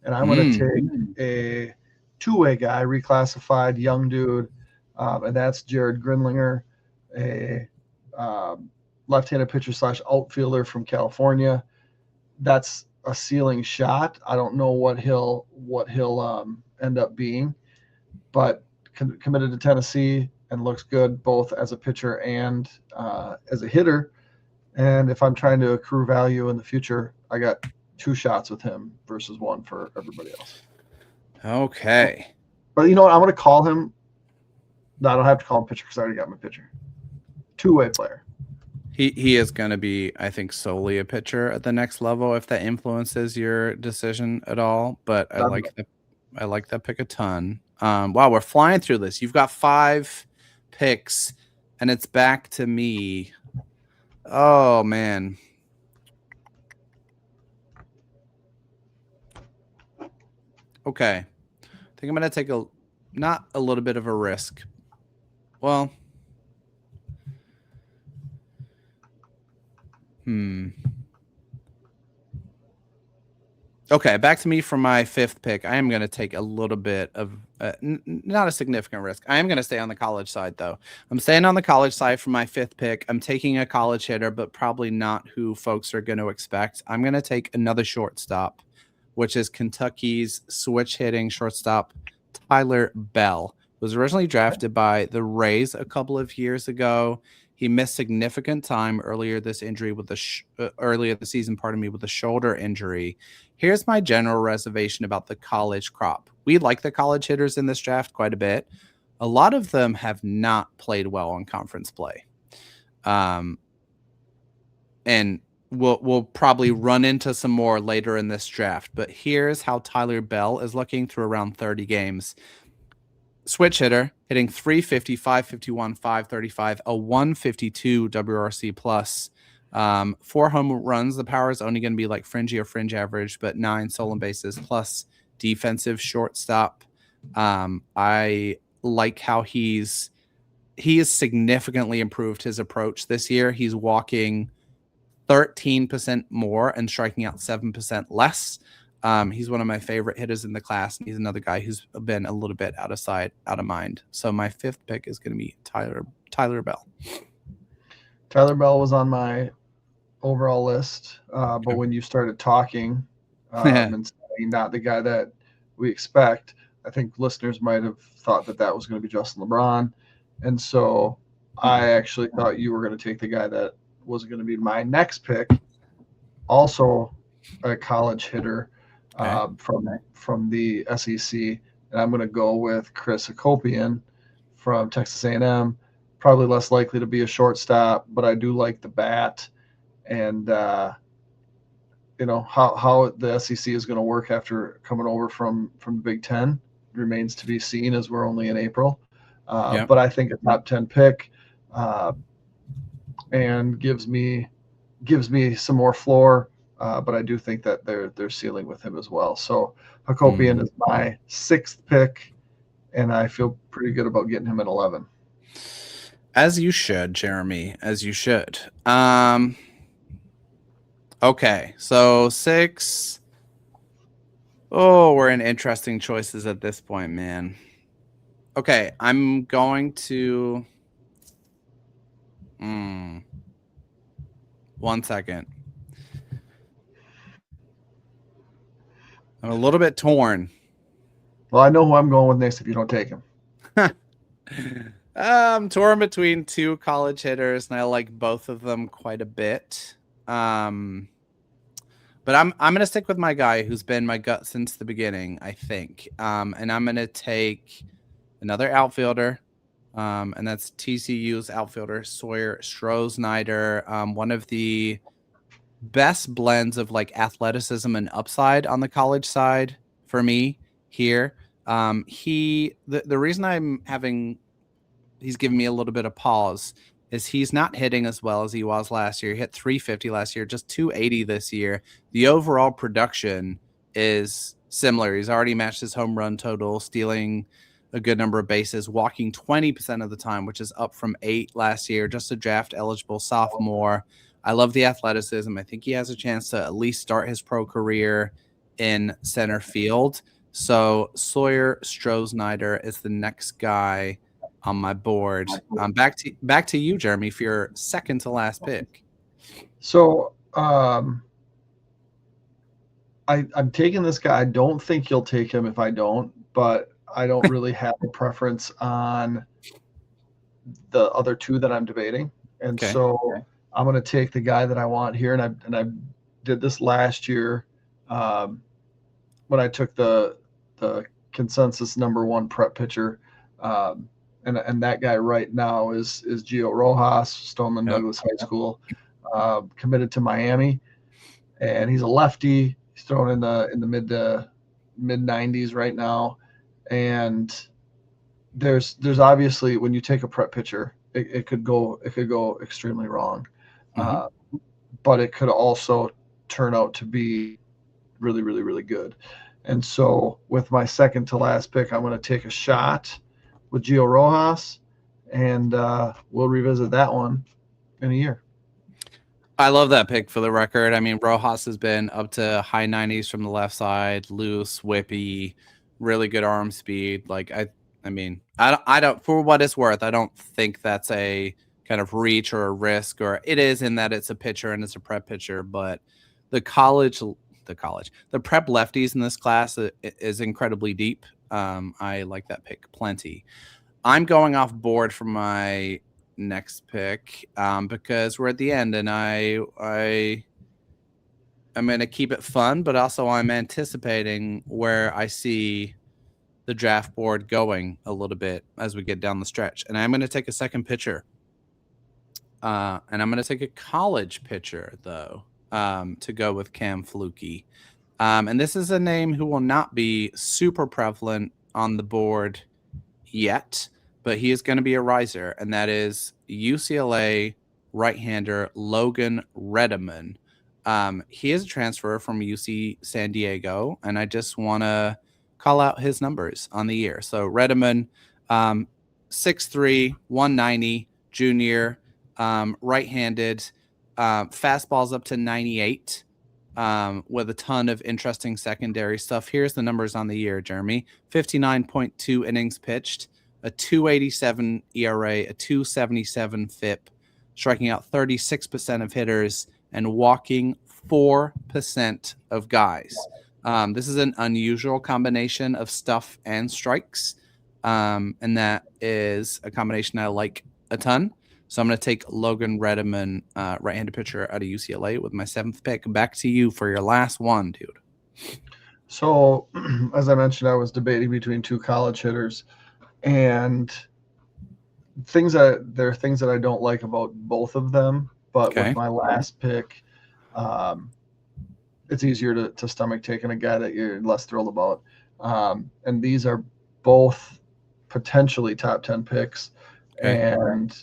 and I'm going to take a two-way guy, reclassified young dude, and that's Jared Grinlinger, a left-handed pitcher / outfielder from California. That's a ceiling shot. I don't know what he'll end up being, but committed to Tennessee and looks good both as a pitcher and as a hitter. And if I'm trying to accrue value in the future, I got 2 shots with him versus 1 for everybody else. Okay. But you know what? I'm going to call him. No, I don't have to call him pitcher because I already got my pitcher. Two-way player. He is going to be, I think, solely a pitcher at the next level if that influences your decision at all. But I like that pick a ton. Wow, we're flying through this. You've got 5 picks, and it's back to me. Oh, man. Okay. I think I'm going to take not a little bit of a risk. Well, okay, back to me for my 5th pick. I am going to take a little bit of not a significant risk. I am going to stay on the college side, though. I'm staying on the college side for my 5th pick. I'm taking a college hitter, but probably not who folks are going to expect. I'm going to take another shortstop, which is Kentucky's switch hitting shortstop, Tyler Bell. Was originally drafted by the Rays a couple of years ago. He missed significant time earlier this season, with a shoulder injury. Here's my general reservation about the college crop. We like the college hitters in this draft quite a bit. A lot of them have not played well in conference play. And we'll probably run into some more later in this draft. But here's how Tyler Bell is looking through around 30 games. Switch hitter, hitting 350, 551, 535, a 152 WRC plus, 4 home runs. The power is only going to be like fringy or fringe average, but 9 stolen bases plus defensive shortstop. I like how he has significantly improved his approach this year. He's walking 13% more and striking out 7% less. He's one of my favorite hitters in the class, and he's another guy who's been a little bit out of sight, out of mind. So my 5th pick is going to be Tyler Bell. Tyler Bell was on my overall list, but when you started talking and saying not the guy that we expect, I think listeners might have thought that was going to be Justin LeBron. And so I actually thought you were going to take the guy that was going to be my next pick, also a college hitter. From the SEC, and I'm going to go with Chris Housekeeping from Texas A&M. Probably less likely to be a shortstop, but I do like the bat, and how the SEC is going to work after coming over from the Big Ten remains to be seen, as we're only in April. But I think a top 10 pick, and gives me some more floor. But I do think that they're ceiling with him as well. So Housekeeping is my 6th pick, and I feel pretty good about getting him at 11. As you should, Jeremy. As you should. Okay, so 6. Oh, we're in interesting choices at this point, man. Okay, I'm going to. 1 second. I'm a little bit torn. Well, I know who I'm going with next if you don't take him. I'm torn between 2 college hitters, and I like both of them quite a bit. But I'm gonna stick with my guy who's been my gut since the beginning, I think. And I'm gonna take another outfielder, and that's TCU's outfielder Sawyer Strohsnyder, one of the best blends of like athleticism and upside on the college side for me here. The reason he's giving me a little bit of pause is he's not hitting as well as he was last year. He hit 350 last year, just 280 this year. The overall production is similar. He's already matched his home run total, stealing a good number of bases, walking 20% of the time, which is up from 8 last year, just a draft eligible sophomore. I love the athleticism. I think he has a chance to at least start his pro career in center field. So Sawyer Strohsnyder is the next guy on my board. Back to you, Jeremy, for your second to last pick. So I'm taking this guy. I don't think you'll take him if I don't, but I don't really have a preference on the other 2 that I'm debating. And so I'm going to take the guy that I want here. And I did this last year when I took the consensus #1 prep pitcher. And that guy right now is Gio Rojas, Stoneman Douglas High School, committed to Miami, and he's a lefty. He's thrown in the mid 90s right now, and there's obviously when you take a prep pitcher, it could go extremely wrong, but it could also turn out to be really, really, really good. And so with my second to last pick, I'm going to take a shot with Gio Rojas, and we'll revisit that one in a year. I love that pick for the record. I mean, Rojas has been up to high 90s from the left side, loose, whippy, really good arm speed. Like I mean, I don't for what it's worth, I don't think that's a kind of reach or a risk, or it is in that it's a pitcher and it's a prep pitcher, but the prep lefties in this class is incredibly deep. I like that pick plenty. I'm going off board for my next pick because we're at the end, and I'm going to keep it fun, but also I'm anticipating where I see the draft board going a little bit as we get down the stretch. And I'm going to take a second pitcher. And I'm going to take a college pitcher, though, to go with Cam Flukie. And this is a name who will not be super prevalent on the board yet, but he is going to be a riser, and that is UCLA right-hander Logan Redeman. He is a transfer from UC San Diego, and I just want to call out his numbers on the year. So Redeman, 6'3", 190, junior, right-handed, fastballs up to 98, with a ton of interesting secondary stuff. Here's the numbers on the year, Jeremy. 59.2 innings pitched, a 2.87 ERA, a 2.77 FIP, striking out 36% of hitters, and walking 4% of guys. This is an unusual combination of stuff and strikes, and that is a combination I like a ton. So I'm going to take Logan Redeman, right-handed pitcher out of UCLA, with my 7th pick. Back to you for your last one, dude. So, as I mentioned, I was debating between 2 college hitters, and there are things that I don't like about both of them. But with my last pick, it's easier to stomach taking a guy that you're less thrilled about. And these are both potentially top 10 picks. And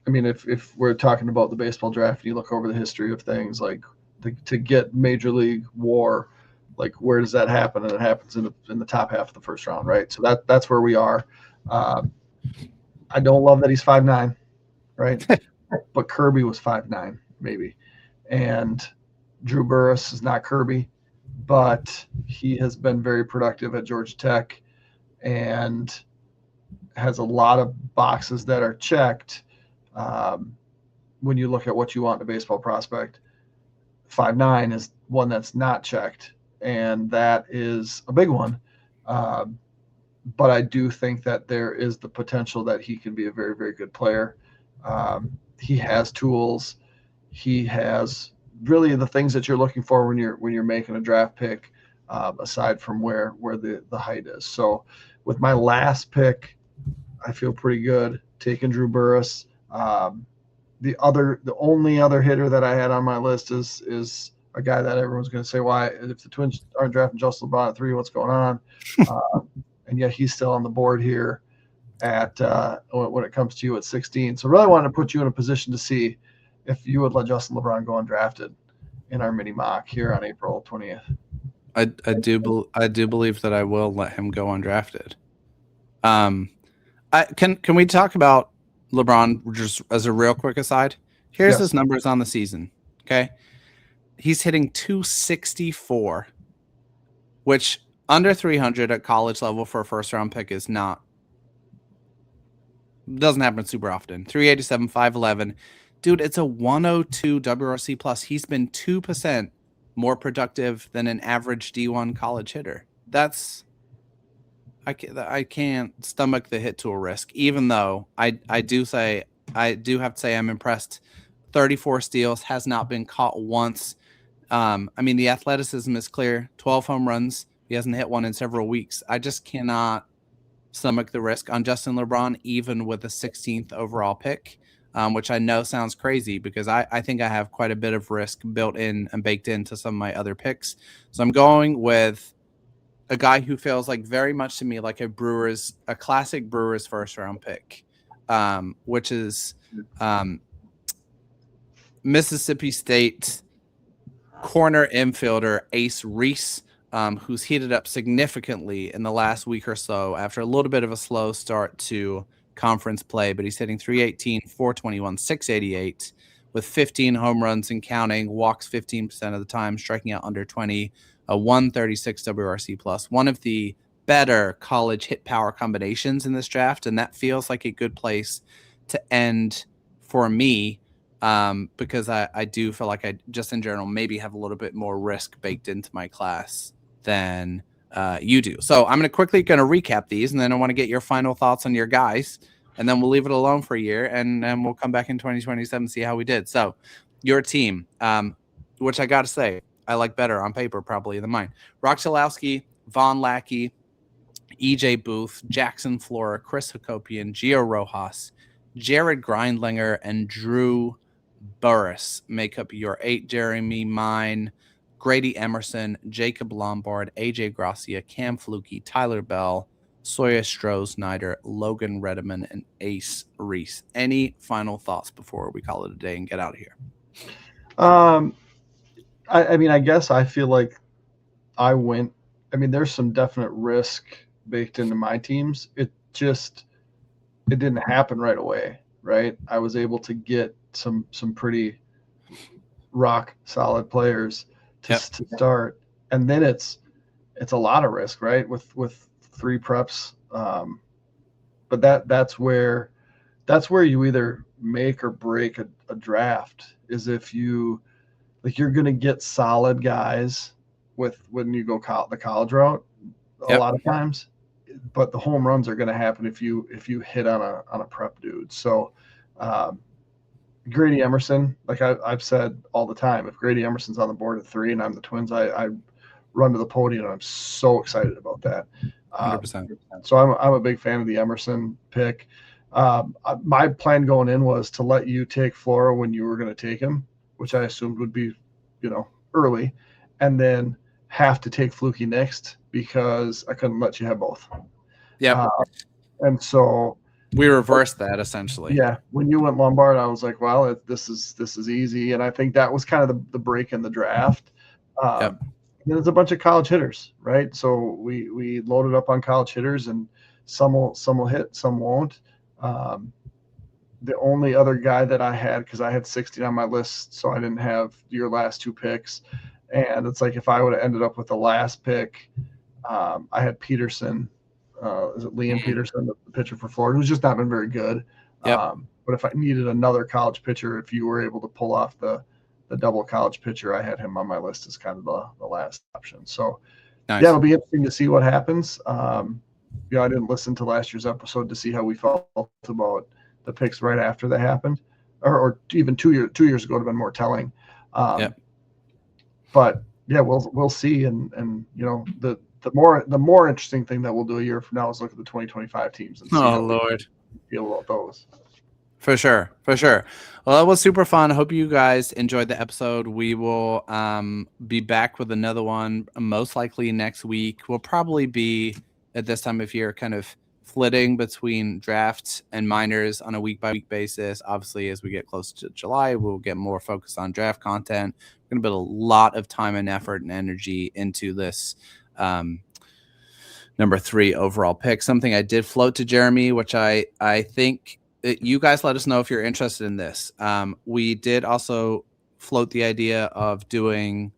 I mean, if we're talking about the baseball draft, and you look over the history of things, like to get Major League WAR like where does that happen? And it happens in the top half of the first round, right? So that's where we are. I don't love that he's 5'9", right? But Kirby was 5'9", maybe, and Drew Burress is not Kirby, but he has been very productive at Georgia Tech and has a lot of boxes that are checked. When you look at what you want in a baseball prospect, 5'9" is one that's not checked, and that is a big one. But I do think that there is the potential that he can be a very, very good player. He has tools. He has really the things that you're looking for when you're making a draft pick, aside from where the height is. So with my last pick, I feel pretty good taking Drew Burress. The only other hitter that I had on my list is a guy that everyone's going to say, why, if the Twins aren't drafting Justin LeBron at 3, what's going on? And yet he's still on the board here at when it comes to you at 16. So really wanted to put you in a position to see if you would let Justin LeBron go undrafted in our mini mock here on April 20th. I do believe that I will let him go undrafted. Can we talk about LeBron just as a real quick aside? Here's his numbers on the season. Okay, he's hitting 264, which under 300 at college level for a first round pick is not. Doesn't happen super often. 387, 511. Dude, it's a 102 WRC plus. He's been 2% more productive than an average D1 college hitter. That's I can't stomach the hit tool risk, even though I do have to say I'm impressed. 34 steals, has not been caught once. I mean, the athleticism is clear. 12 home runs. He hasn't hit one in several weeks. I just cannot stomach the risk on Justin LeBron, even with a 16th overall pick, which I know sounds crazy because I think I have quite a bit of risk built in and baked into some of my other picks. So I'm going with a guy who feels like very much to me like a classic Brewers first round pick, which is Mississippi State corner infielder Ace Reese, who's heated up significantly in the last week or so after a little bit of a slow start to conference play, but he's hitting 318, 421, 688 with 15 home runs and counting, walks 15% of the time, striking out under 20, a 136 WRC plus, one of the better college hit power combinations in this draft. And that feels like a good place to end for me, because I do feel like I just in general maybe have a little bit more risk baked into my class than you do. So I'm quickly going to recap these, and then I want to get your final thoughts on your guys, and then we'll leave it alone for a year, and then we'll come back in 2027 and see how we did. So your team, which I got to say, I like better on paper probably than mine. Rock Chalowski, Von Lackey, EJ Booth, Jackson Flora, Chris Hakopian, Gio Rojas, Jared Grindlinger, and Drew Burress make up your 8. Jeremy, mine, Grady Emerson, Jacob Lombard, AJ Gracia, Cam Flukie, Tyler Bell, Sawyer Stroh-Snyder, Logan Redeman, and Ace Reese. Any final thoughts before we call it a day and get out of here? I mean, I guess I feel like there's some definite risk baked into my teams. It didn't happen right away, right? I was able to get some pretty rock solid players to start. And then it's a lot of risk, right? With 3 preps. But that's where you either make or break a draft, is if you're going to get solid guys when you go the college route a lot of times, but the home runs are going to happen if you hit on a prep dude. So Grady Emerson, like I've said all the time, if Grady Emerson's on the board at 3 and I'm the Twins, I run to the podium, and I'm so excited about that. 100%. So I'm a big fan of the Emerson pick. My plan going in was to let you take Flora when you were going to take him, which I assumed would be, early, and then have to take Flukie next because I couldn't let you have both. Yeah. And so we reversed that essentially. Yeah. When you went Lombard, I was like, well, this is easy. And I think that was kind of the break in the draft. there's a bunch of college hitters, right? So we loaded up on college hitters, and some will hit, some won't. The only other guy that I had, because I had 16 on my list, so I didn't have your last two picks. And it's like if I would have ended up with the last pick, I had Peterson. Is it Liam Peterson, the pitcher for Florida, who's just not been very good. Yep. But if I needed another college pitcher, if you were able to pull off the double college pitcher, I had him on my list as kind of the last option. So, Nice. yeah, it'll be interesting to see what happens. I didn't listen to last year's episode to see how we felt about the picks right after they happened, or even 2 years ago would have been more telling. Yep. But yeah, we'll see, and the more interesting thing that we'll do a year from now is look at the 2025 teams and see how Lord, we feel about those. For sure. Well, that was super fun. I hope you guys enjoyed the episode. We will be back with another one most likely next week. We'll probably be at this time of year kind of flitting between drafts and minors on a week-by-week basis. Obviously, as we get close to July, we'll get more focused on draft content. We're going to put a lot of time and effort and energy into this number 3 overall pick. Something I did float to Jeremy, which I think you guys let us know if you're interested in this. We did also float the idea of doing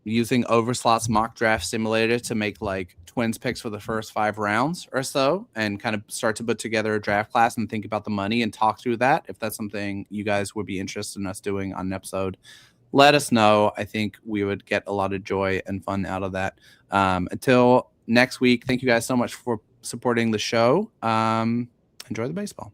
using Overslot's mock draft simulator to make like Twins picks for the first 5 rounds or so, and kind of start to put together a draft class and think about the money and talk through that. If that's something you guys would be interested in us doing on an episode, let us know. I think we would get a lot of joy and fun out of that. Until next week, thank you guys so much for supporting the show. Enjoy the baseball.